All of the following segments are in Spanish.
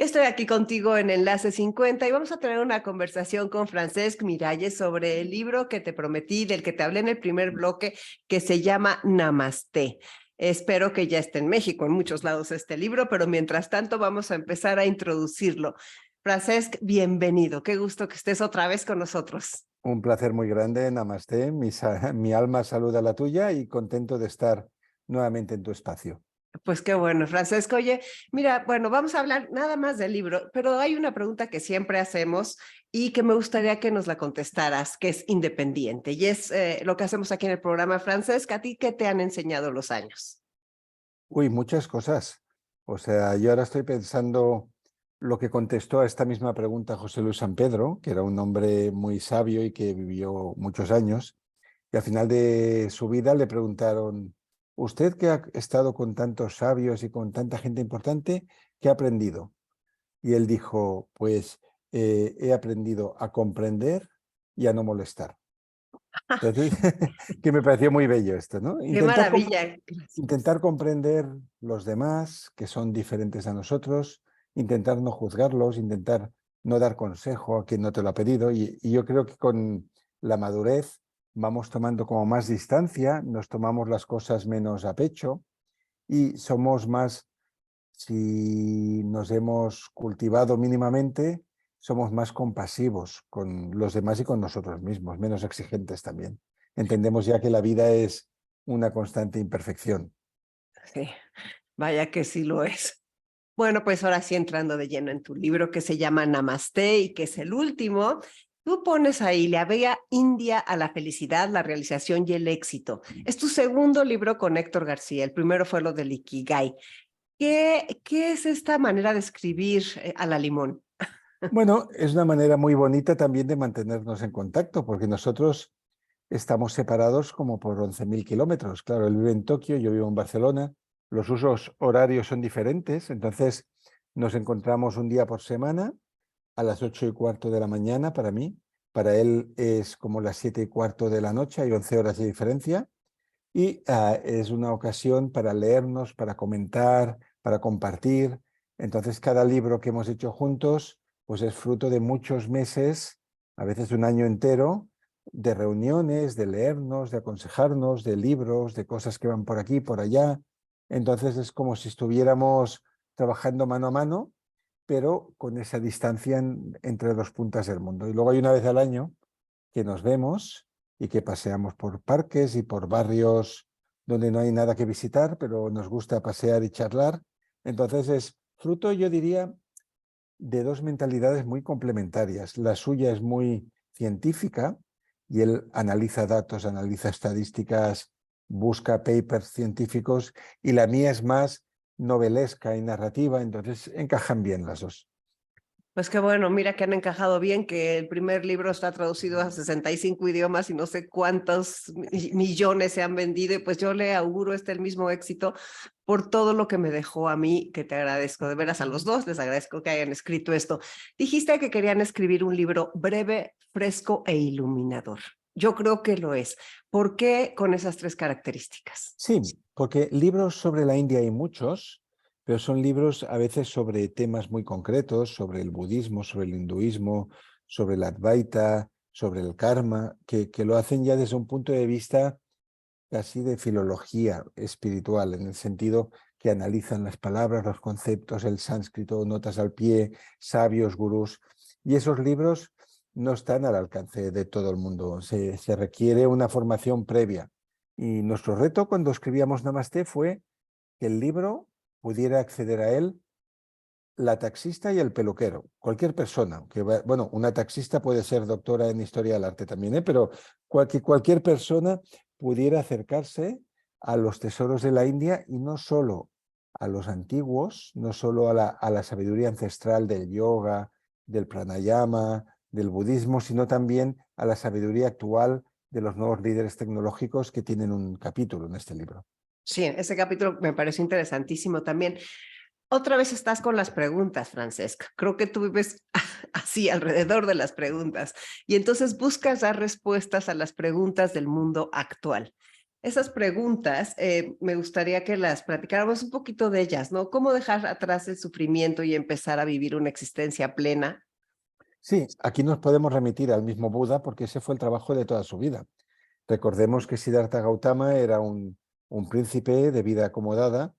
Estoy aquí contigo en Enlace 50 y vamos a tener una conversación con Francesc Miralles sobre el libro que te prometí, del que te hablé en el primer bloque, que se llama Namaste. Espero que ya esté en México, en muchos lados este libro, pero mientras tanto vamos a empezar a introducirlo. Francesc, bienvenido. Qué gusto que estés otra vez con nosotros. Un placer muy grande, Namaste. Mi alma saluda la tuya y contento de estar nuevamente en tu espacio. Pues qué bueno, Francesco. Oye, mira, bueno, vamos a hablar nada más del libro, pero hay una pregunta que siempre hacemos y que me gustaría que nos la contestaras, que es independiente, y es lo que hacemos aquí en el programa. Francesca, ¿a ti qué te han enseñado los años? Uy, muchas cosas. O sea, yo ahora estoy pensando lo que contestó a esta misma pregunta José Luis San Pedro, que era un hombre muy sabio y que vivió muchos años. Y al final de su vida le preguntaron, usted que ha estado con tantos sabios y con tanta gente importante, ¿qué ha aprendido? Y él dijo, pues he aprendido a comprender y a no molestar. Entonces, que me pareció muy bello esto, ¿no? Qué maravilla. Intentar comprender los demás, que son diferentes a nosotros, intentar no juzgarlos, intentar no dar consejo a quien no te lo ha pedido. Y yo creo que con la madurez vamos tomando como más distancia, nos tomamos las cosas menos a pecho y somos más, si nos hemos cultivado mínimamente, somos más compasivos con los demás y con nosotros mismos, menos exigentes también. Entendemos ya que la vida es una constante imperfección. Sí, vaya que sí lo es. Bueno, pues ahora sí entrando de lleno en tu libro que se llama Namaste y que es el último, tú pones ahí la bella India a la felicidad, la realización y el éxito. Es tu segundo libro con Héctor García, el primero fue lo del Ikigai. ¿Qué es esta manera de escribir a la limón? Bueno, es una manera muy bonita también de mantenernos en contacto, porque nosotros estamos separados como por 11.000 kilómetros. Claro, él vive en Tokio, yo vivo en Barcelona, los usos horarios son diferentes, entonces nos encontramos un día por semana a las 8:15 de la mañana para mí, para él es como las 7:15 de la noche, hay 11 horas de diferencia, y es una ocasión para leernos, para comentar, para compartir. Entonces, cada libro que hemos hecho juntos, pues es fruto de muchos meses, a veces un año entero, de reuniones, de leernos, de aconsejarnos, de libros, de cosas que van por aquí, por allá. Entonces, es como si estuviéramos trabajando mano a mano, pero con esa distancia entre dos puntas del mundo. Y luego hay una vez al año que nos vemos y que paseamos por parques y por barrios donde no hay nada que visitar, pero nos gusta pasear y charlar. Entonces es fruto, yo diría, de dos mentalidades muy complementarias. La suya es muy científica y él analiza datos, analiza estadísticas, busca papers científicos, y la mía es más novelesca y narrativa, entonces encajan bien las dos. Pues qué bueno, mira que han encajado bien, que el primer libro está traducido a 65 idiomas y no sé cuántos millones se han vendido, y pues yo le auguro el mismo éxito por todo lo que me dejó a mí, que te agradezco, de veras a los dos, les agradezco que hayan escrito esto. Dijiste que querían escribir un libro breve, fresco e iluminador. Yo creo que lo es. ¿Por qué con esas tres características? Sí, porque libros sobre la India hay muchos, pero son libros a veces sobre temas muy concretos, sobre el budismo, sobre el hinduismo, sobre el Advaita, sobre el karma, que lo hacen ya desde un punto de vista casi de filología espiritual, en el sentido que analizan las palabras, los conceptos, el sánscrito, notas al pie, sabios, gurús. Y esos libros no están al alcance de todo el mundo, se requiere una formación previa. Y nuestro reto cuando escribíamos Namaste fue que el libro pudiera acceder a él la taxista y el peluquero, cualquier persona, bueno, una taxista puede ser doctora en historia del arte también, pero cualquier persona pudiera acercarse a los tesoros de la India, y no solo a los antiguos, no solo a la sabiduría ancestral del yoga, del pranayama, del budismo, sino también a la sabiduría actual de los nuevos líderes tecnológicos que tienen un capítulo en este libro. Sí, ese capítulo me pareció interesantísimo también. Otra vez estás con las preguntas, Francesca. Creo que tú vives así alrededor de las preguntas y entonces buscas dar respuestas a las preguntas del mundo actual. Esas preguntas, me gustaría que las platicáramos un poquito de ellas, ¿no? ¿Cómo dejar atrás el sufrimiento y empezar a vivir una existencia plena? Sí, aquí nos podemos remitir al mismo Buda porque ese fue el trabajo de toda su vida. Recordemos que Siddhartha Gautama era un príncipe de vida acomodada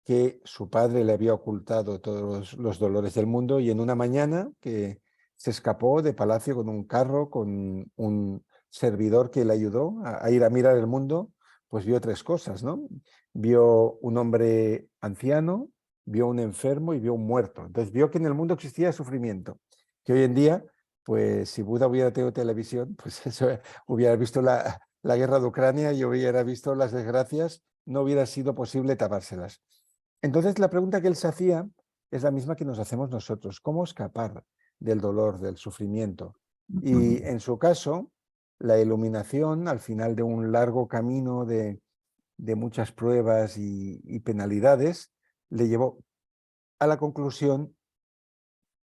que su padre le había ocultado todos los dolores del mundo y en una mañana que se escapó de palacio con un carro, con un servidor que le ayudó a ir a mirar el mundo, pues vio tres cosas, ¿no? Vio un hombre anciano, vio un enfermo y vio un muerto. Entonces vio que en el mundo existía sufrimiento, que hoy en día, pues si Buda hubiera tenido televisión, pues eso, hubiera visto la guerra de Ucrania y hubiera visto las desgracias, no hubiera sido posible tapárselas. Entonces, la pregunta que él se hacía es la misma que nos hacemos nosotros. ¿Cómo escapar del dolor, del sufrimiento? Y en su caso, la iluminación, al final de un largo camino de muchas pruebas y penalidades, le llevó a la conclusión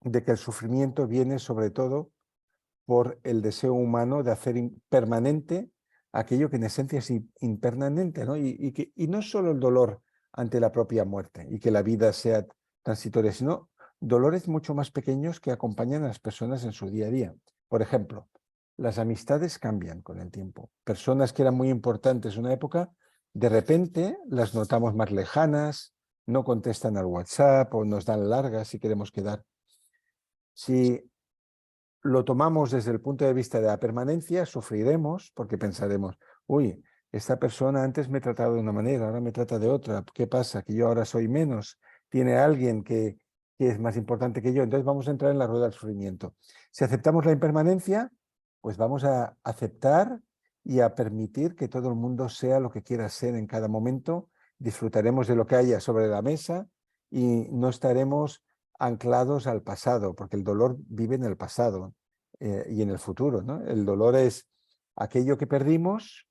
de que el sufrimiento viene sobre todo por el deseo humano de hacer permanente aquello que en esencia es impermanente, ¿no? Y no solo el dolor ante la propia muerte y que la vida sea transitoria, sino dolores mucho más pequeños que acompañan a las personas en su día a día. Por ejemplo, las amistades cambian con el tiempo. Personas que eran muy importantes en una época, de repente las notamos más lejanas, no contestan al WhatsApp o nos dan largas si queremos quedar. Si lo tomamos desde el punto de vista de la permanencia, sufriremos porque pensaremos, uy, esta persona antes me trataba de una manera, ahora me trata de otra. ¿Qué pasa? Que yo ahora soy menos. Tiene alguien que es más importante que yo. Entonces vamos a entrar en la rueda del sufrimiento. Si aceptamos la impermanencia, pues vamos a aceptar y a permitir que todo el mundo sea lo que quiera ser en cada momento. Disfrutaremos de lo que haya sobre la mesa y no estaremos anclados al pasado, porque el dolor vive en el pasado y en el futuro, ¿no? El dolor es aquello que perdimos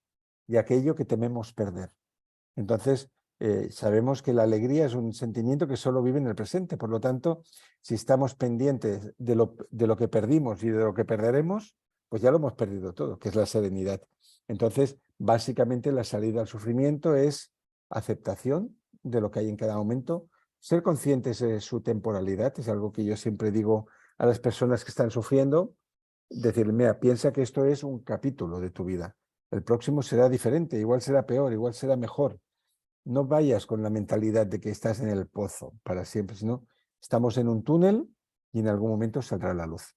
y aquello que tememos perder. Entonces, sabemos que la alegría es un sentimiento que solo vive en el presente. Por lo tanto, si estamos pendientes de lo que perdimos y de lo que perderemos, pues ya lo hemos perdido todo, que es la serenidad. Entonces, básicamente la salida al sufrimiento es aceptación de lo que hay en cada momento, ser conscientes de su temporalidad, es algo que yo siempre digo a las personas que están sufriendo, decirle, mira, piensa que esto es un capítulo de tu vida. El próximo será diferente, igual será peor, igual será mejor. No vayas con la mentalidad de que estás en el pozo para siempre, sino estamos en un túnel y en algún momento saldrá la luz.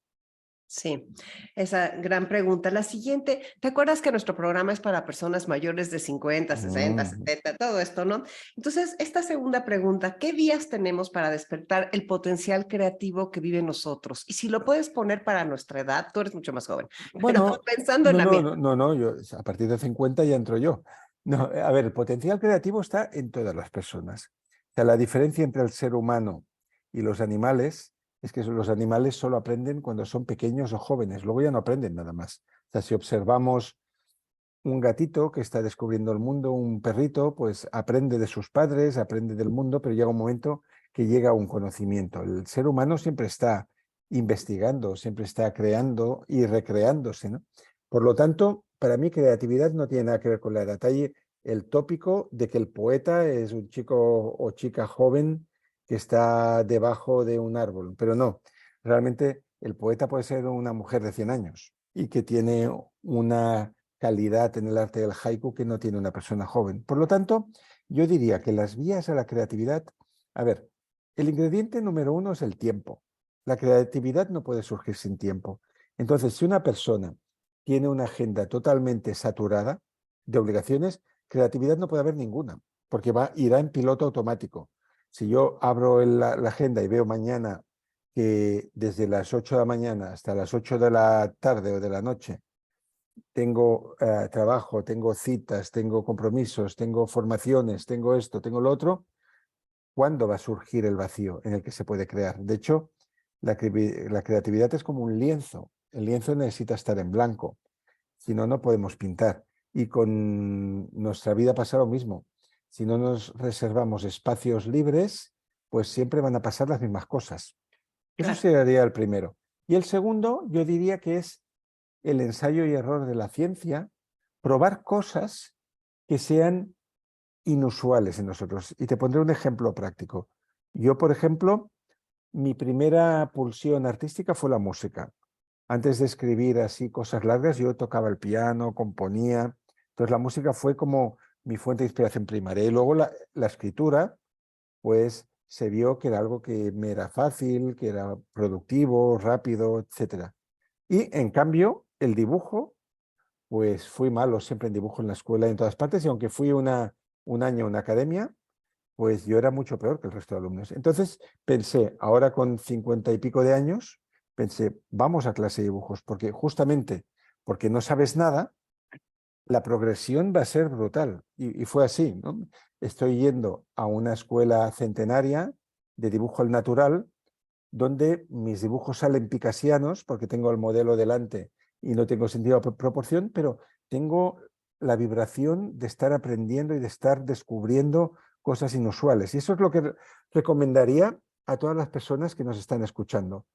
Sí, esa gran pregunta. La siguiente, ¿te acuerdas que nuestro programa es para personas mayores de 50, 60, Mm. 70, todo esto, ¿no? Entonces, esta segunda pregunta, ¿qué vías tenemos para despertar el potencial creativo que vive en nosotros? Y si lo puedes poner para nuestra edad, tú eres mucho más joven, pero Bueno, pensando en la mía. yo a partir de 50 ya entro yo. No, a ver, el potencial creativo está en todas las personas. O sea, la diferencia entre el ser humano y los animales es que los animales solo aprenden cuando son pequeños o jóvenes, luego ya no aprenden nada más. O sea, si observamos un gatito que está descubriendo el mundo, un perrito, pues aprende de sus padres, aprende del mundo, pero llega un momento que llega a un conocimiento. El ser humano siempre está investigando, siempre está creando y recreándose, ¿no? Por lo tanto, para mí creatividad no tiene nada que ver con la edad. Hay el tópico de que el poeta es un chico o chica joven que está debajo de un árbol, pero no, realmente el poeta puede ser una mujer de 100 años y que tiene una calidad en el arte del haiku que no tiene una persona joven. Por lo tanto, yo diría que las vías a la creatividad, a ver, el ingrediente número uno es el tiempo. La creatividad no puede surgir sin tiempo. Entonces, si una persona tiene una agenda totalmente saturada de obligaciones, creatividad no puede haber ninguna, porque irá en piloto automático. Si yo abro la agenda y veo mañana que desde las 8 de la mañana hasta las 8 de la tarde o de la noche tengo trabajo, tengo citas, tengo compromisos, tengo formaciones, tengo esto, tengo lo otro, ¿cuándo va a surgir el vacío en el que se puede crear? De hecho, la creatividad es como un lienzo. El lienzo necesita estar en blanco, si no, no podemos pintar. Y con nuestra vida pasa lo mismo. Si no nos reservamos espacios libres, pues siempre van a pasar las mismas cosas. Eso Claro. sería el primero. Y el segundo, yo diría que es el ensayo y error de la ciencia, probar cosas que sean inusuales en nosotros. Y te pondré un ejemplo práctico. Yo, por ejemplo, mi primera pulsión artística fue la música. Antes de escribir así cosas largas, yo tocaba el piano, componía. Entonces la música fue como mi fuente de inspiración primaria. Y luego la escritura, pues se vio que era algo que me era fácil, que era productivo, rápido, etcétera. Y en cambio, el dibujo, pues fui malo siempre en dibujo en la escuela y en todas partes. Y aunque fui un año a una academia, pues yo era mucho peor que el resto de alumnos. Entonces pensé, ahora con 50 y pico de años, pensé, vamos a clase de dibujos, porque justamente porque no sabes nada, la progresión va a ser brutal. Y fue así, ¿no? Estoy yendo a una escuela centenaria de dibujo al natural, donde mis dibujos salen picasianos, porque tengo el modelo delante y no tengo sentido de proporción, pero tengo la vibración de estar aprendiendo y de estar descubriendo cosas inusuales. Y eso es lo que recomendaría a todas las personas que nos están escuchando,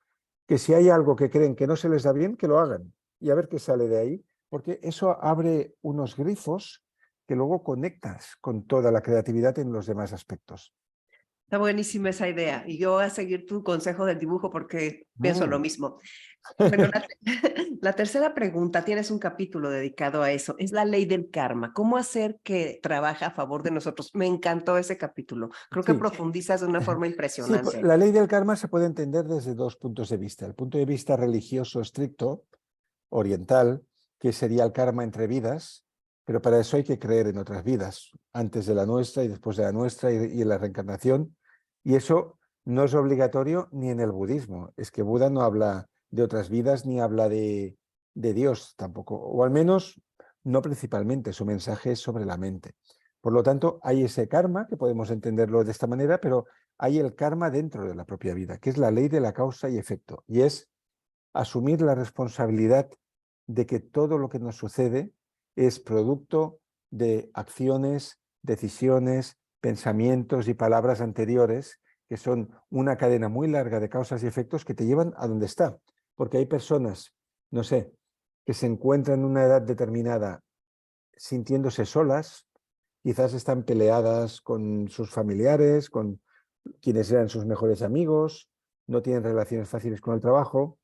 que si hay algo que creen que no se les da bien, que lo hagan y a ver qué sale de ahí, porque eso abre unos grifos que luego conectas con toda la creatividad en los demás aspectos. Está buenísima esa idea. Y yo voy a seguir tu consejo del dibujo porque pienso lo Mm. mismo. Bueno, la tercera pregunta, tienes un capítulo dedicado a eso, es la ley del karma. ¿Cómo hacer que trabaje a favor de nosotros? Me encantó ese capítulo. Creo que Sí, profundizas de una forma sí, impresionante. la ley del karma se puede entender desde dos puntos de vista. El punto de vista religioso estricto, oriental, que sería el karma entre vidas, pero para eso hay que creer en otras vidas, antes de la nuestra y después de la nuestra y en la reencarnación. Y eso no es obligatorio ni en el budismo. Es que Buda no habla de otras vidas ni habla de Dios tampoco, o al menos no principalmente, su mensaje es sobre la mente. Por lo tanto, hay ese karma, que podemos entenderlo de esta manera, pero hay el karma dentro de la propia vida, que es la ley de la causa y efecto, y es asumir la responsabilidad de que todo lo que nos sucede es producto de acciones, decisiones, pensamientos y palabras anteriores, que son una cadena muy larga de causas y efectos que te llevan a donde está. Porque hay personas, no sé, que se encuentran en una edad determinada sintiéndose solas, quizás están peleadas con sus familiares, con quienes eran sus mejores amigos, no tienen relaciones fáciles con el trabajo,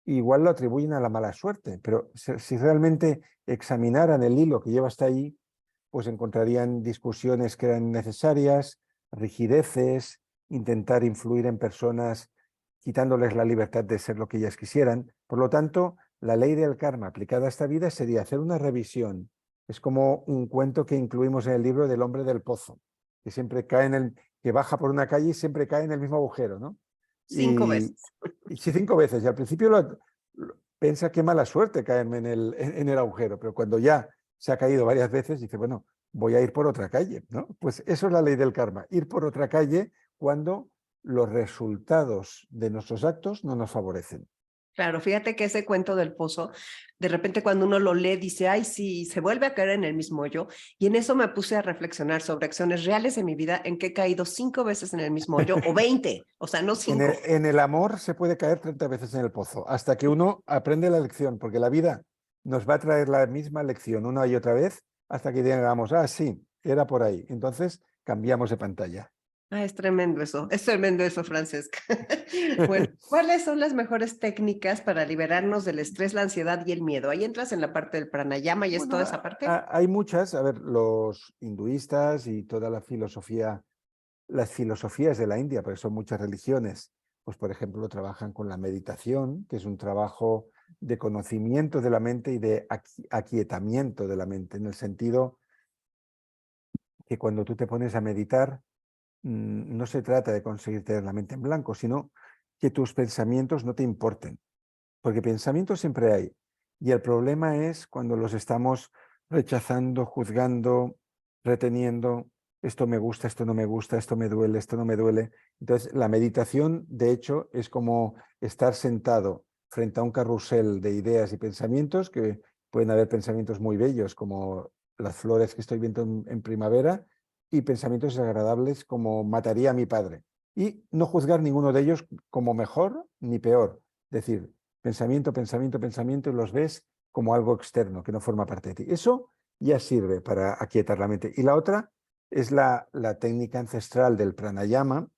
igual lo atribuyen a la mala suerte, pero si realmente examinaran el hilo que lleva hasta ahí, pues encontrarían discusiones que eran necesarias, rigideces, intentar influir en personas quitándoles la libertad de ser lo que ellas quisieran. Por lo tanto, la ley del karma aplicada a esta vida sería hacer una revisión. Es como un cuento que incluimos en el libro del hombre del pozo, que siempre cae que baja por una calle y siempre cae en el mismo agujero, ¿no? Cinco Y, veces. y sí, 5 veces. Y al principio piensa qué mala suerte caerme en el agujero, pero cuando ya se ha caído varias veces, dice, bueno, voy a ir por otra calle, ¿no? Pues eso es la ley del karma, ir por otra calle cuando los resultados de nuestros actos no nos favorecen. Claro, fíjate que ese cuento del pozo, de repente cuando uno lo lee, dice, ay, sí, se vuelve a caer en el mismo hoyo. Y en eso me puse a reflexionar sobre acciones reales de mi vida en que he caído 5 veces en el mismo hoyo, o 20, o sea, no En el, 5. en el amor se puede caer 30 veces en el pozo, hasta que uno aprende la lección, porque la vida nos va a traer la misma lección una y otra vez hasta que digamos, ah, sí, era por ahí. Entonces cambiamos de pantalla. Ah, es tremendo eso, Francesca. Bueno, ¿cuáles son las mejores técnicas para liberarnos del estrés, la ansiedad y el miedo? Ahí entras en la parte del pranayama y es Bueno, toda esa parte. hay muchas, a ver, los hinduistas y toda la filosofía, las filosofías de la India, porque son muchas religiones, pues por ejemplo trabajan con la meditación, que es un trabajo de conocimiento de la mente y de aquietamiento de la mente, en el sentido que cuando tú te pones a meditar, no se trata de conseguir tener la mente en blanco, sino que tus pensamientos no te importen, porque pensamientos siempre hay. Y el problema es cuando los estamos rechazando, juzgando, reteniendo, esto me gusta, esto no me gusta, esto me duele, esto no me duele. Entonces, la meditación, de hecho, es como estar sentado frente a un carrusel de ideas y pensamientos, que pueden haber pensamientos muy bellos, como las flores que estoy viendo en primavera, y pensamientos desagradables como mataría a mi padre. Y no juzgar ninguno de ellos como mejor ni peor. Es decir, pensamiento, pensamiento, pensamiento, y los ves como algo externo, que no forma parte de ti. Eso ya sirve para aquietar la mente. Y la otra es la técnica ancestral del pranayama,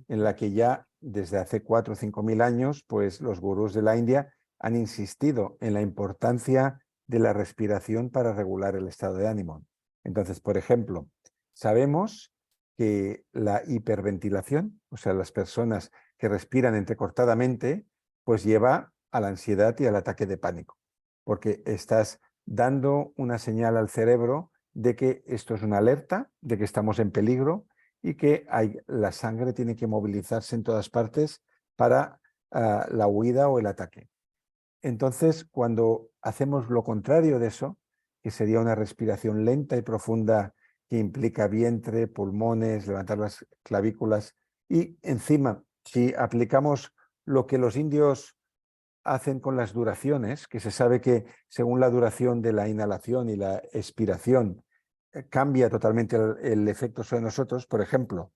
en la que ya desde hace 4 o 5 mil años, pues los gurús de la India han insistido en la importancia de la respiración para regular el estado de ánimo. Entonces, por ejemplo, sabemos que la hiperventilación, o sea, las personas que respiran entrecortadamente, pues lleva a la ansiedad y al ataque de pánico, porque estás dando una señal al cerebro de que esto es una alerta, de que estamos en peligro y que la sangre tiene que movilizarse en todas partes para la huida o el ataque. Entonces, cuando hacemos lo contrario de eso, que sería una respiración lenta y profunda que implica vientre, pulmones, levantar las clavículas, y encima, si aplicamos lo que los indios hacen con las duraciones, que se sabe que según la duración de la inhalación y la expiración cambia totalmente el efecto sobre nosotros. Por ejemplo,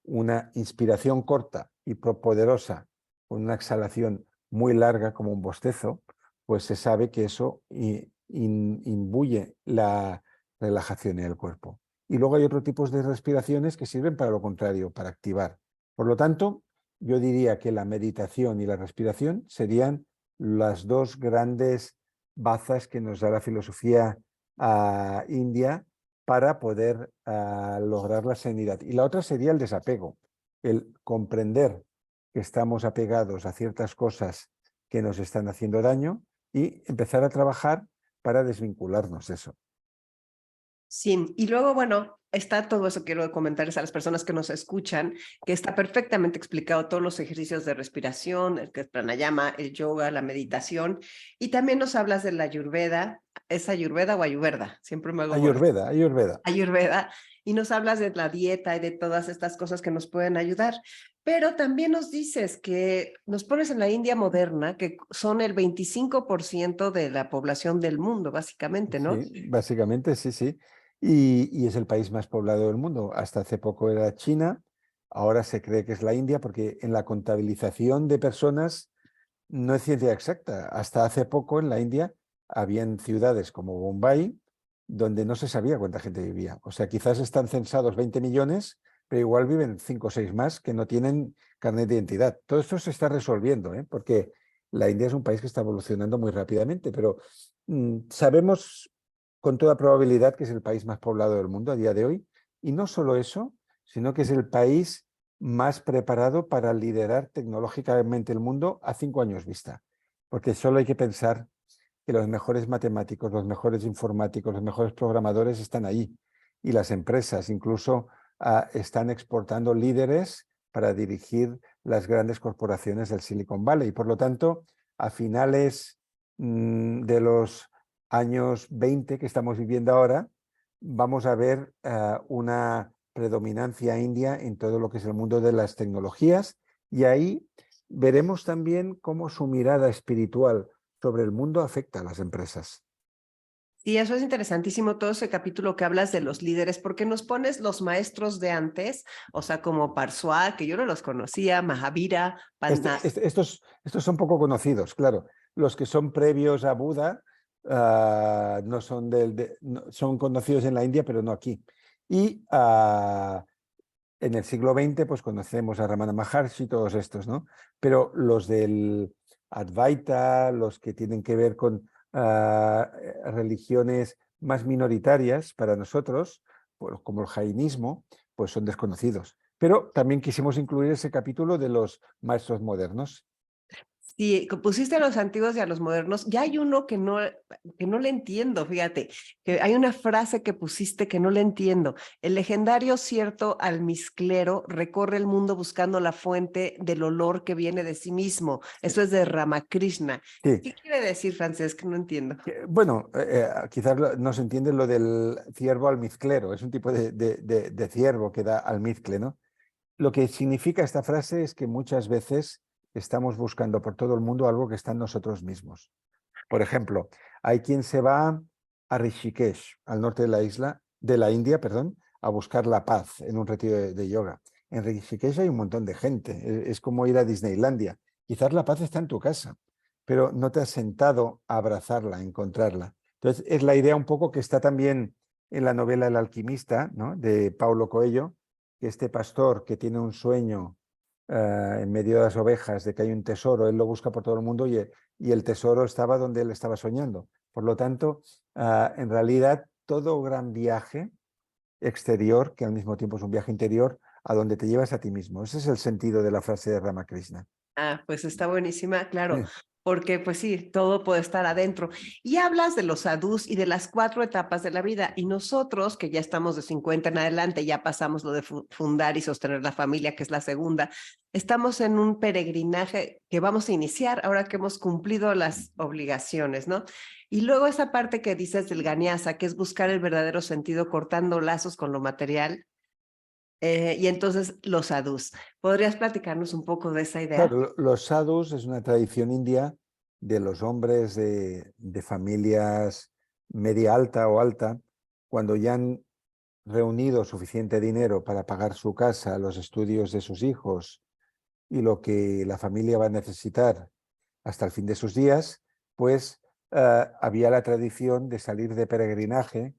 una inspiración corta y poderosa con una exhalación muy larga como un bostezo, pues se sabe que eso imbuye la relajación en el cuerpo. Y luego hay otros tipos de respiraciones que sirven para lo contrario, para activar. Por lo tanto, yo diría que la meditación y la respiración serían las dos grandes bazas que nos da la filosofía india para poder lograr la serenidad. Y la otra sería el desapego, el comprender que estamos apegados a ciertas cosas que nos están haciendo daño y empezar a trabajar para desvincularnos de eso. Sí, y luego, bueno, está todo eso, quiero comentarles a las personas que nos escuchan, que está perfectamente explicado todos los ejercicios de respiración, el que es pranayama, el yoga, la meditación, y también nos hablas de la ayurveda. ¿Es ayurveda o ayurveda? Siempre me hago bolas. Ayurveda, Ayurveda. Ayurveda, y nos hablas de la dieta y de todas estas cosas que nos pueden ayudar, pero también nos dices que nos pones en la India moderna, que son el 25% de la población del mundo, básicamente, ¿no? Sí, básicamente sí, sí. Y es el país más poblado del mundo. Hasta hace poco era China, ahora se cree que es la India, porque en la contabilización de personas no es ciencia exacta. Hasta hace poco en la India habían ciudades como Bombay donde no se sabía cuánta gente vivía. O sea, quizás están censados 20 millones, pero igual viven 5 o 6 más que no tienen carnet de identidad. Todo esto se está resolviendo, porque la India es un país que está evolucionando muy rápidamente, pero sabemos con toda probabilidad que es el país más poblado del mundo a día de hoy. Y no solo eso, sino que es el país más preparado para liderar tecnológicamente el mundo a 5 años vista. Porque solo hay que pensar que los mejores matemáticos, los mejores informáticos, los mejores programadores están ahí. Y las empresas incluso están exportando líderes para dirigir las grandes corporaciones del Silicon Valley. Por lo tanto, a finales de los años 20 que estamos viviendo ahora, vamos a ver una predominancia india en todo lo que es el mundo de las tecnologías, y ahí veremos también cómo su mirada espiritual sobre el mundo afecta a las empresas. Sí, eso es interesantísimo, todo ese capítulo que hablas de los líderes, porque nos pones los maestros de antes, o sea, como Parsua, que yo no los conocía, Mahavira, Estos son poco conocidos, claro. Los que son previos a Buda no son, son conocidos en la India, pero no aquí. Y en el siglo XX, pues conocemos a Ramana Maharshi, todos estos, ¿no? Pero los del Advaita, los que tienen que ver con religiones más minoritarias para nosotros, pues, como el jainismo, pues son desconocidos. Pero también quisimos incluir ese capítulo de los maestros modernos. Sí, pusiste a los antiguos y a los modernos. Ya hay uno que no le entiendo, fíjate, que hay una frase que pusiste que no le entiendo. El legendario cierto almizclero recorre el mundo buscando la fuente del olor que viene de sí mismo. Eso es de Ramakrishna. Sí. ¿Qué quiere decir, Francesc? No entiendo. Bueno, quizás no se entiende lo del ciervo almizclero, es un tipo de ciervo que da almizcle, ¿no? Lo que significa esta frase es que muchas veces estamos buscando por todo el mundo algo que está en nosotros mismos. Por ejemplo, hay quien se va a Rishikesh, al norte de la isla, de la India, perdón, a buscar la paz en un retiro de yoga. En Rishikesh hay un montón de gente, es como ir a Disneylandia. Quizás la paz está en tu casa, pero no te has sentado a abrazarla, a encontrarla. Entonces, es la idea un poco que está también en la novela El alquimista, ¿no? De Paulo Coelho, que este pastor que tiene un sueño en medio de las ovejas de que hay un tesoro, él lo busca por todo el mundo y el tesoro estaba donde él estaba soñando. Por lo tanto, en realidad, todo gran viaje exterior, que al mismo tiempo es un viaje interior, a donde te llevas a ti mismo. Ese es el sentido de la frase de Ramakrishna. Ah, pues está buenísima, claro, porque pues sí, todo puede estar adentro. Y hablas de los sadhus y de las 4 etapas de la vida. Y nosotros, que ya estamos de 50 en adelante, ya pasamos lo de fundar y sostener la familia, que es la segunda, estamos en un peregrinaje que vamos a iniciar ahora que hemos cumplido las obligaciones, ¿no? Y luego esa parte que dices del Gañasa, que es buscar el verdadero sentido cortando lazos con lo material. Y entonces los sadhus. ¿Podrías platicarnos un poco de esa idea? Claro, los sadhus es una tradición india de los hombres de familias media alta o alta, cuando ya han reunido suficiente dinero para pagar su casa, los estudios de sus hijos y lo que la familia va a necesitar hasta el fin de sus días, pues había la tradición de salir de peregrinaje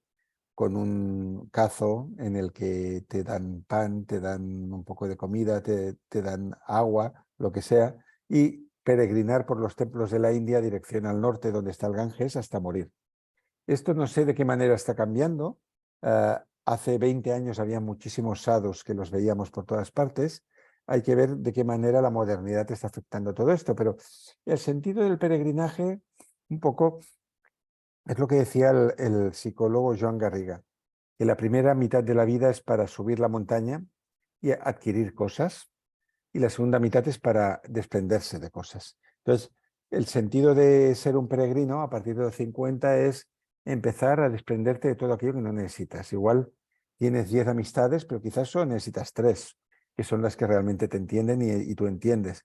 con un cazo en el que te dan pan, te dan un poco de comida, te dan agua, lo que sea, y peregrinar por los templos de la India dirección al norte, donde está el Ganges, hasta morir. Esto no sé de qué manera está cambiando. Hace 20 años había muchísimos sadhus que los veíamos por todas partes. Hay que ver de qué manera la modernidad está afectando todo esto, pero el sentido del peregrinaje, un poco, es lo que decía el psicólogo Joan Garriga, que la primera mitad de la vida es para subir la montaña y adquirir cosas, y la segunda mitad es para desprenderse de cosas. Entonces, el sentido de ser un peregrino a partir de los 50 es empezar a desprenderte de todo aquello que no necesitas. Igual tienes 10 amistades, pero quizás solo necesitas 3, que son las que realmente te entienden y tú entiendes.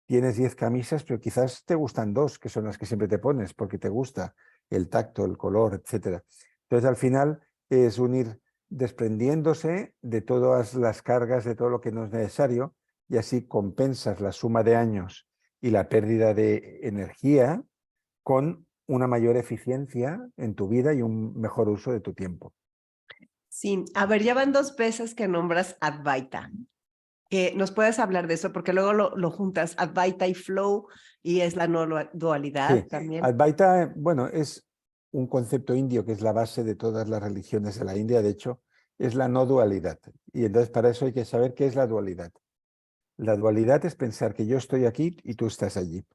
Tienes 10 camisas, pero quizás te gustan 2, que son las que siempre te pones, porque te gusta el tacto, el color, etcétera. Entonces, al final es unir desprendiéndose de todas las cargas, de todo lo que no es necesario, y así compensas la suma de años y la pérdida de energía con una mayor eficiencia en tu vida y un mejor uso de tu tiempo. Sí, a ver, ya van 2 veces que nombras Advaita. Que nos puedes hablar de eso, porque luego lo juntas Advaita y Flow, y es la no dualidad Sí, también. Advaita, bueno, es un concepto indio que es la base de todas las religiones de la India, de hecho, es la no dualidad. Y entonces para eso hay que saber qué es la dualidad. La dualidad es pensar que yo estoy aquí y tú estás allí.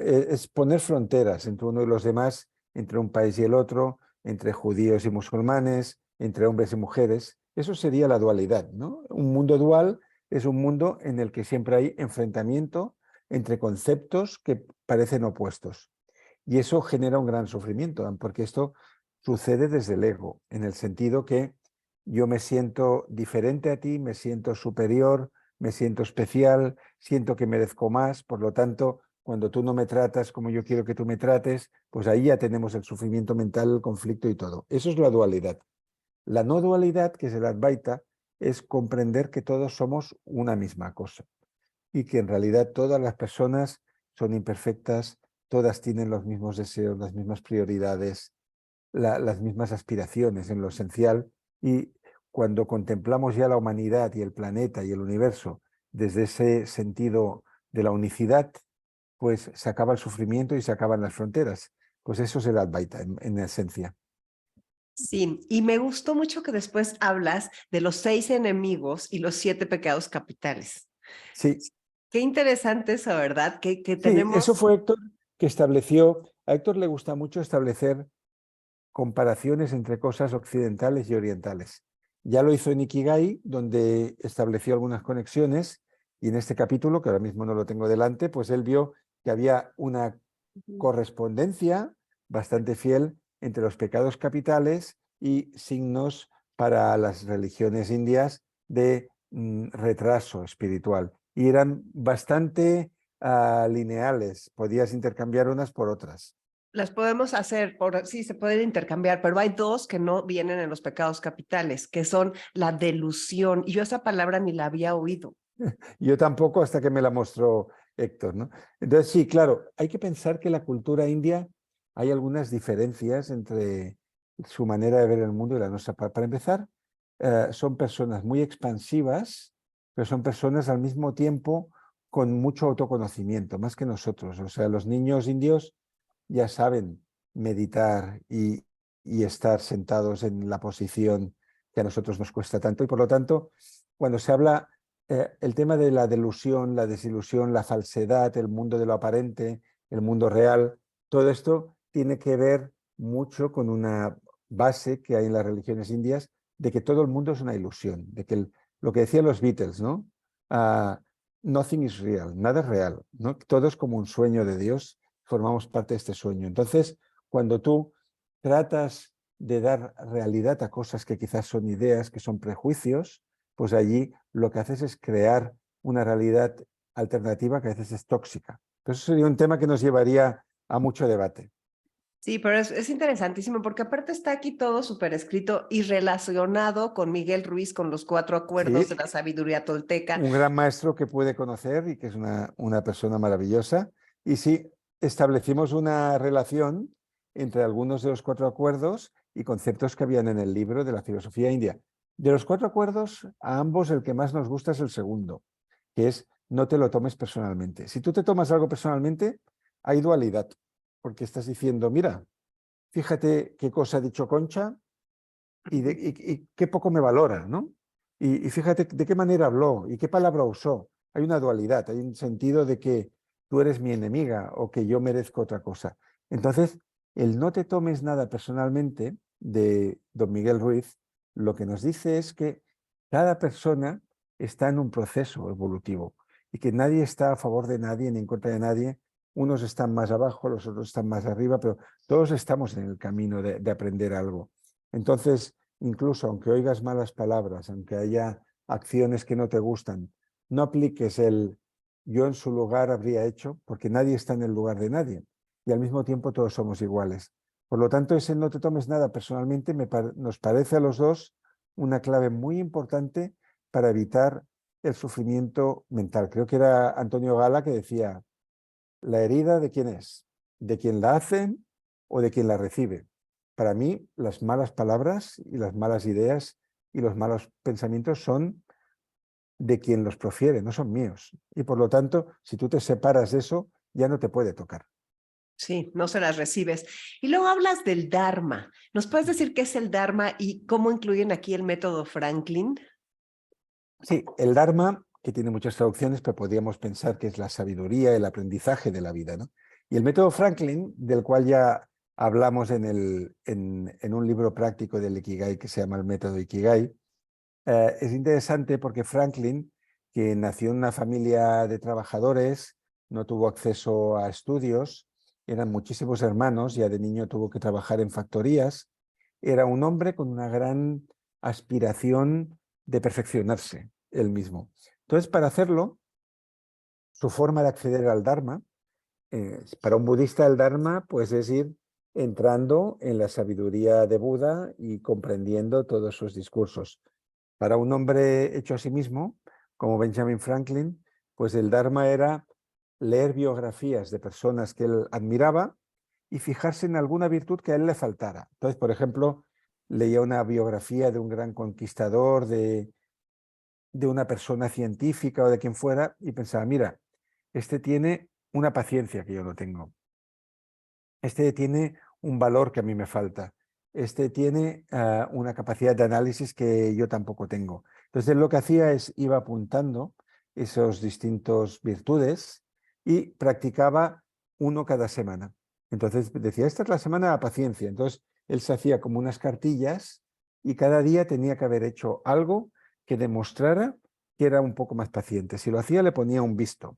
Es poner fronteras entre uno y los demás, entre un país y el otro, entre judíos y musulmanes, entre hombres y mujeres. Eso sería la dualidad, ¿no? Un mundo dual es un mundo en el que siempre hay enfrentamiento entre conceptos que parecen opuestos. Y eso genera un gran sufrimiento, porque esto sucede desde el ego, en el sentido que yo me siento diferente a ti, me siento superior, me siento especial, siento que merezco más, por lo tanto, cuando tú no me tratas como yo quiero que tú me trates, pues ahí ya tenemos el sufrimiento mental, el conflicto y todo. Eso es la dualidad. La no dualidad, que es el Advaita, es comprender que todos somos una misma cosa y que en realidad todas las personas son imperfectas, todas tienen los mismos deseos, las mismas prioridades, las mismas aspiraciones en lo esencial, y cuando contemplamos ya la humanidad y el planeta y el universo desde ese sentido de la unicidad, pues se acaba el sufrimiento y se acaban las fronteras. Pues eso es el Advaita en esencia. Sí, y me gustó mucho que después hablas de los 6 enemigos y los 7 pecados capitales. Sí, Qué interesante eso, ¿verdad? Que sí, eso tenemos, fue Héctor que estableció, a Héctor le gusta mucho establecer comparaciones entre cosas occidentales y orientales. Ya lo hizo en Ikigai, donde estableció algunas conexiones, y en este capítulo, que ahora mismo no lo tengo delante, pues él vio que había una correspondencia bastante fiel entre los pecados capitales y signos para las religiones indias de retraso espiritual. Y eran bastante lineales, podías intercambiar unas por otras. las podemos hacer, sí, se pueden intercambiar, pero hay 2 que no vienen en los pecados capitales, que son la delusión, y yo esa palabra ni la había oído. Yo tampoco hasta que me la mostró Héctor, ¿no? Entonces, sí, claro, hay que pensar que la cultura india hay algunas diferencias entre su manera de ver el mundo y la nuestra. Para empezar, son personas muy expansivas, pero son personas al mismo tiempo con mucho autoconocimiento, más que nosotros. O sea, los niños indios ya saben meditar y estar sentados en la posición que a nosotros nos cuesta tanto. Y por lo tanto, cuando se habla el tema de la delusión, la desilusión, la falsedad, el mundo de lo aparente, el mundo real, todo esto tiene que ver mucho con una base que hay en las religiones indias de que todo el mundo es una ilusión, de que lo que decían los Beatles, ¿no? Nothing is real, nada es real, ¿no? Todo es como un sueño de Dios, formamos parte de este sueño. Entonces, cuando tú tratas de dar realidad a cosas que quizás son ideas, que son prejuicios, pues allí lo que haces es crear una realidad alternativa que a veces es tóxica. Entonces, eso sería un tema que nos llevaría a mucho debate. Sí, pero es interesantísimo porque aparte está aquí todo súper escrito y relacionado con Miguel Ruiz, con los 4 acuerdos de Sí, la sabiduría tolteca. un gran maestro que puede conocer y que es una persona maravillosa. Y sí, establecimos una relación entre algunos de los 4 acuerdos y conceptos que habían en el libro de la filosofía india. De los 4 acuerdos, a ambos el que más nos gusta es el segundo, que es no te lo tomes personalmente. Si tú te tomas algo personalmente, hay dualidad, porque estás diciendo, mira, fíjate qué cosa ha dicho Concha y qué poco me valora, ¿no? Y fíjate de qué manera habló y qué palabra usó. Hay una dualidad, hay un sentido de que tú eres mi enemiga o que yo merezco otra cosa. Entonces, el no te tomes nada personalmente de don Miguel Ruiz, lo que nos dice es que cada persona está en un proceso evolutivo y que nadie está a favor de nadie ni en contra de nadie. Unos están más abajo, los otros están más arriba, pero todos estamos en el camino de aprender algo. Entonces, incluso aunque oigas malas palabras, aunque haya acciones que no te gustan, no apliques el yo en su lugar habría hecho, porque nadie está en el lugar de nadie y al mismo tiempo todos somos iguales. Por lo tanto, ese no te tomes nada personalmente nos parece a los dos una clave muy importante para evitar el sufrimiento mental. Creo que era Antonio Gala que decía, la herida de quién es, de quien la hacen o de quien la recibe. Para mí, las malas palabras y las malas ideas y los malos pensamientos son de quien los profiere, no son míos. Y por lo tanto, si tú te separas de eso, ya no te puede tocar. Sí, no se las recibes. Y luego hablas del Dharma. ¿Nos puedes decir qué es el Dharma y cómo incluyen aquí el método Franklin? Sí, el Dharma, que tiene muchas traducciones, pero podríamos pensar que es la sabiduría, el aprendizaje de la vida, ¿no? Y el método Franklin, del cual ya hablamos en un libro práctico del Ikigai que se llama el método Ikigai, es interesante porque Franklin, que nació en una familia de trabajadores, no tuvo acceso a estudios, eran muchísimos hermanos, ya de niño tuvo que trabajar en factorías, era un hombre con una gran aspiración de perfeccionarse él mismo. Entonces, para hacerlo, su forma de acceder al Dharma, para un budista el Dharma, pues es ir entrando en la sabiduría de Buda y comprendiendo todos sus discursos. Para un hombre hecho a sí mismo, como Benjamin Franklin, pues el Dharma era leer biografías de personas que él admiraba y fijarse en alguna virtud que a él le faltara. Entonces, por ejemplo, leía una biografía de un gran conquistador, de una persona científica o de quien fuera, y pensaba, mira, este tiene una paciencia que yo no tengo. Este tiene un valor que a mí me falta. Este tiene una capacidad de análisis que yo tampoco tengo. Entonces, lo que hacía es iba apuntando esos distintos virtudes y practicaba uno cada semana. Entonces decía, esta es la semana de la paciencia. Entonces, él se hacía como unas cartillas y cada día tenía que haber hecho algo que demostrara que era un poco más paciente. Si lo hacía, le ponía un visto.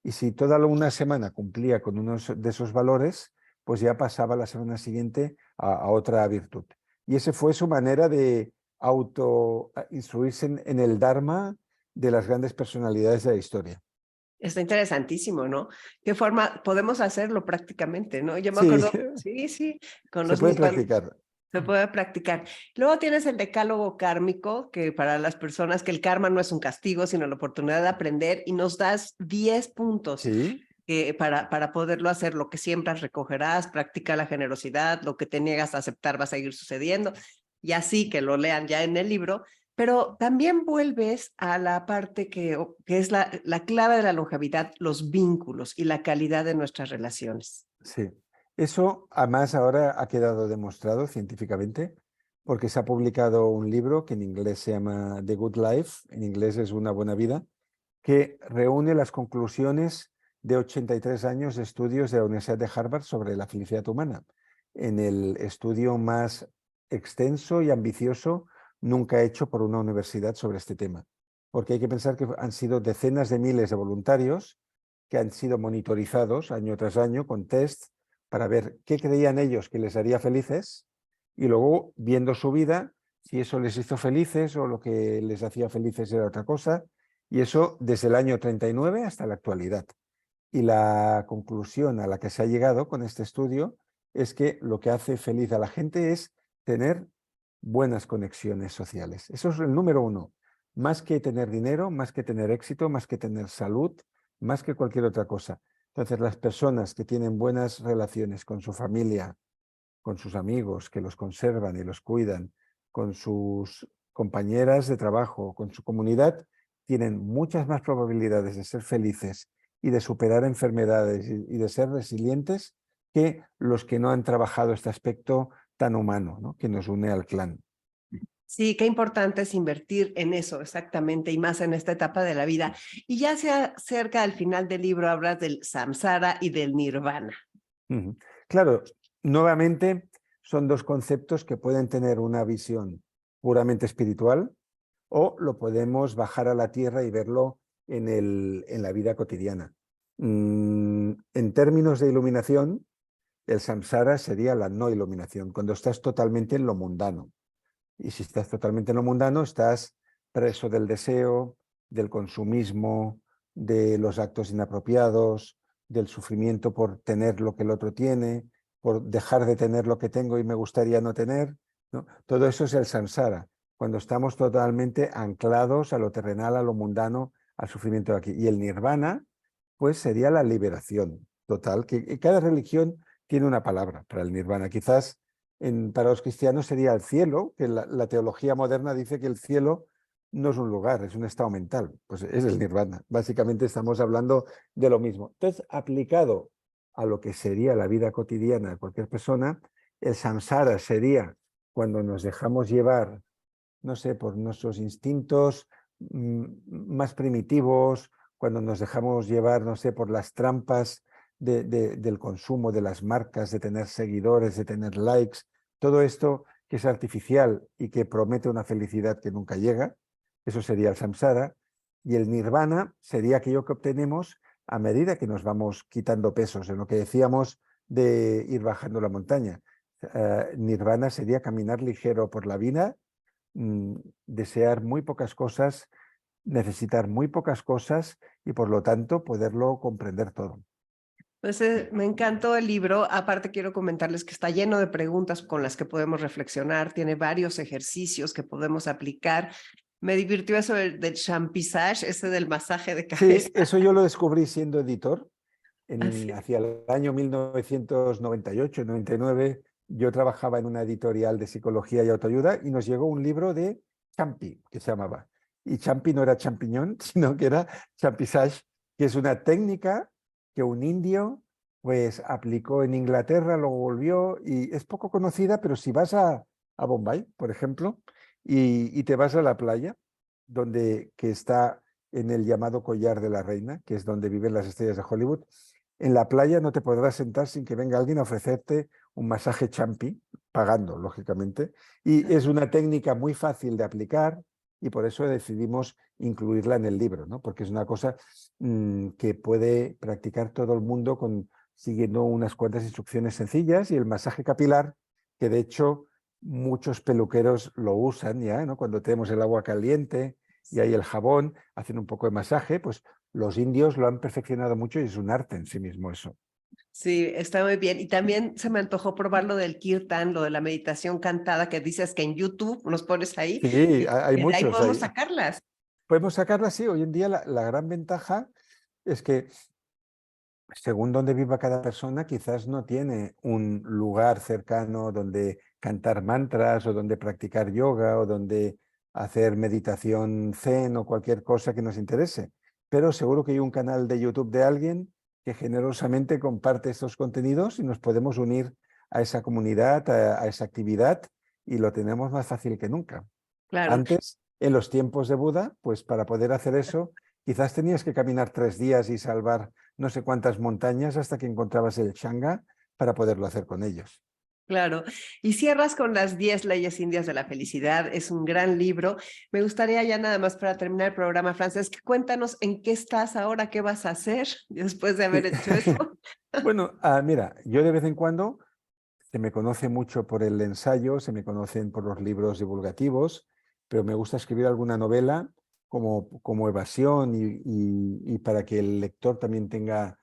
Y si toda una semana cumplía con uno de esos valores, pues ya pasaba la semana siguiente a otra virtud. Y esa fue su manera de instruirse en el Dharma de las grandes personalidades de la historia. Está interesantísimo, ¿no? ¿Qué forma podemos hacerlo prácticamente, no? Yo me Sí, acuerdo, sí, sí, con se los puede niños practicar. se puede practicar. Luego tienes el decálogo kármico, que para las personas que el karma no es un castigo, sino la oportunidad de aprender, y nos das 10 puntos Sí, que para poderlo hacer, lo que siembras recogerás, practica la generosidad, lo que te niegas a aceptar va a seguir sucediendo, y así que lo lean ya en el libro, pero también vuelves a la parte que es la clave de la longevidad, los vínculos y la calidad de nuestras relaciones. Sí, eso además ahora ha quedado demostrado científicamente porque se ha publicado un libro que en inglés se llama The Good Life, en inglés es Una buena vida, que reúne las conclusiones de 83 años de estudios de la Universidad de Harvard sobre la felicidad humana, en el estudio más extenso y ambicioso nunca hecho por una universidad sobre este tema. Porque hay que pensar que han sido decenas de miles de voluntarios que han sido monitorizados año tras año con tests para ver qué creían ellos que les haría felices y luego viendo su vida, si eso les hizo felices o lo que les hacía felices era otra cosa, y eso desde el año 39 hasta la actualidad. Y la conclusión a la que se ha llegado con este estudio es que lo que hace feliz a la gente es tener buenas conexiones sociales. Eso es el número uno. Más que tener dinero, más que tener éxito, más que tener salud, más que cualquier otra cosa. Entonces, las personas que tienen buenas relaciones con su familia, con sus amigos, que los conservan y los cuidan, con sus compañeras de trabajo, con su comunidad, tienen muchas más probabilidades de ser felices y de superar enfermedades y de ser resilientes que los que no han trabajado este aspecto tan humano, ¿no?, que nos une al clan. Sí, qué importante es invertir en eso, exactamente, y más en esta etapa de la vida. Y ya se acerca al final del libro, hablas del samsara y del nirvana. Claro, nuevamente son dos conceptos que pueden tener una visión puramente espiritual o lo podemos bajar a la tierra y verlo en la vida cotidiana. En términos de iluminación, el samsara sería la no iluminación, cuando estás totalmente en lo mundano. Y si estás totalmente en lo mundano, estás preso del deseo, del consumismo, de los actos inapropiados, del sufrimiento por tener lo que el otro tiene, por dejar de tener lo que tengo y me gustaría no tener, ¿no? Todo eso es el samsara, cuando estamos totalmente anclados a lo terrenal, a lo mundano, al sufrimiento de aquí. Y el nirvana, pues sería la liberación total, que cada religión tiene una palabra para el nirvana. Quizás para los cristianos sería el cielo, que la teología moderna dice que el cielo no es un lugar, es un estado mental, pues es el nirvana. Básicamente estamos hablando de lo mismo. Entonces, aplicado a lo que sería la vida cotidiana de cualquier persona, el samsara sería cuando nos dejamos llevar, no sé, por nuestros instintos más primitivos, cuando nos dejamos llevar, no sé, por las trampas del consumo, de las marcas, de tener seguidores, de tener likes, todo esto que es artificial y que promete una felicidad que nunca llega, eso sería el samsara, y el nirvana sería aquello que obtenemos a medida que nos vamos quitando pesos, en lo que decíamos de ir bajando la montaña. Nirvana sería caminar ligero por la vida, desear muy pocas cosas, necesitar muy pocas cosas y por lo tanto poderlo comprender todo. Pues me encantó el libro. Aparte, quiero comentarles que está lleno de preguntas con las que podemos reflexionar. Tiene varios ejercicios que podemos aplicar. Me divirtió eso del champissage, ese del masaje de cabeza. Sí, eso yo lo descubrí siendo editor. Así. Hacia el año 1998, 99, yo trabajaba en una editorial de psicología y autoayuda y nos llegó un libro de Champi, que se llamaba. Y Champi no era champiñón, sino que era champissage, que es una técnica que un indio pues aplicó en Inglaterra, luego volvió y es poco conocida, pero si vas a Bombay, por ejemplo, y te vas a la playa, que está en el llamado Collar de la Reina, que es donde viven las estrellas de Hollywood, en la playa no te podrás sentar sin que venga alguien a ofrecerte un masaje champi, pagando, lógicamente. Y es una técnica muy fácil de aplicar y por eso decidimos incluirla en el libro, ¿no? Porque es una cosa que puede practicar todo el mundo siguiendo unas cuantas instrucciones sencillas, y el masaje capilar, que de hecho muchos peluqueros lo usan ya, ¿no? Cuando tenemos el agua caliente y hay el jabón, hacen un poco de masaje, pues los indios lo han perfeccionado mucho y es un arte en sí mismo eso. Sí, está muy bien. Y también se me antojó probar lo del kirtan, lo de la meditación cantada, que dices que en YouTube nos pones ahí, Sí, hay que de ahí muchos podemos ahí. sacarlas. Podemos sacarla, sí. Hoy en día la gran ventaja es que según donde viva cada persona, quizás no tiene un lugar cercano donde cantar mantras o donde practicar yoga o donde hacer meditación zen o cualquier cosa que nos interese. Pero seguro que hay un canal de YouTube de alguien que generosamente comparte estos contenidos y nos podemos unir a esa comunidad, a esa actividad, y lo tenemos más fácil que nunca. Claro. Antes, en los tiempos de Buda, pues para poder hacer eso, quizás tenías que caminar 3 días y salvar no sé cuántas montañas hasta que encontrabas el Shanga para poderlo hacer con ellos. Claro. Y cierras con las 10 leyes indias de la felicidad. Es un gran libro. Me gustaría ya nada más para terminar el programa, Francesc, cuéntanos en qué estás ahora, qué vas a hacer después de haber Sí. hecho eso. Bueno, mira, yo de vez en cuando se me conoce mucho por el ensayo, se me conocen por los libros divulgativos, pero me gusta escribir alguna novela como evasión y para que el lector también tenga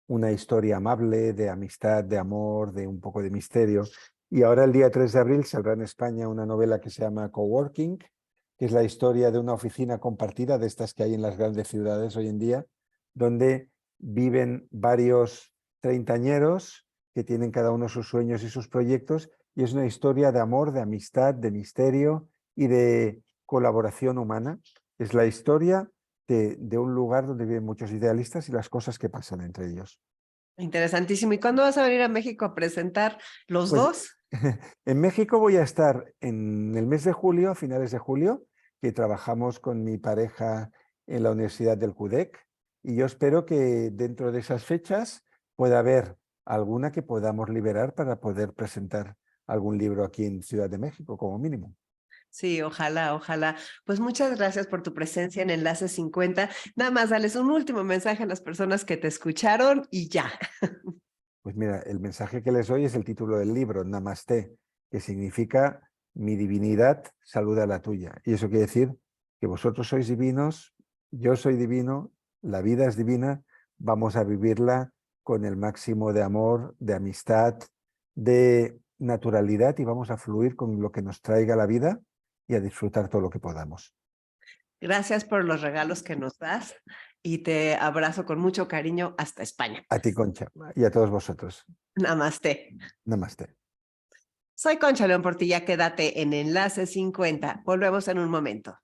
una historia amable, de amistad, de amor, de un poco de misterio. Y ahora el día 3 de abril saldrá en España una novela que se llama Coworking, que es la historia de una oficina compartida de estas que hay en las grandes ciudades hoy en día, donde viven varios treintañeros que tienen cada uno sus sueños y sus proyectos, y es una historia de amor, de amistad, de misterio y de colaboración humana. Es la historia de un lugar donde viven muchos idealistas y las cosas que pasan entre ellos. Interesantísimo. ¿Y cuándo vas a venir a México a presentar los Pues dos? en México voy a estar en el mes de julio, a finales de julio, que trabajamos con mi pareja en la Universidad del CUDEC, y yo espero que dentro de esas fechas pueda haber alguna que podamos liberar para poder presentar algún libro aquí en Ciudad de México, como mínimo. Sí, ojalá, ojalá. Pues muchas gracias por tu presencia en Enlace 50. Nada más, dales un último mensaje a las personas que te escucharon y ya. Pues mira, el mensaje que les doy es el título del libro, Namaste, que significa mi divinidad saluda la tuya. Y eso quiere decir que vosotros sois divinos, yo soy divino, la vida es divina, vamos a vivirla con el máximo de amor, de amistad, de naturalidad, y vamos a fluir con lo que nos traiga la vida y a disfrutar todo lo que podamos. Gracias por los regalos que nos das y te abrazo con mucho cariño hasta España. A ti, Concha, y a todos vosotros. Namaste. Namaste. Soy Concha León Portilla, quédate en Enlace 50. Volvemos en un momento.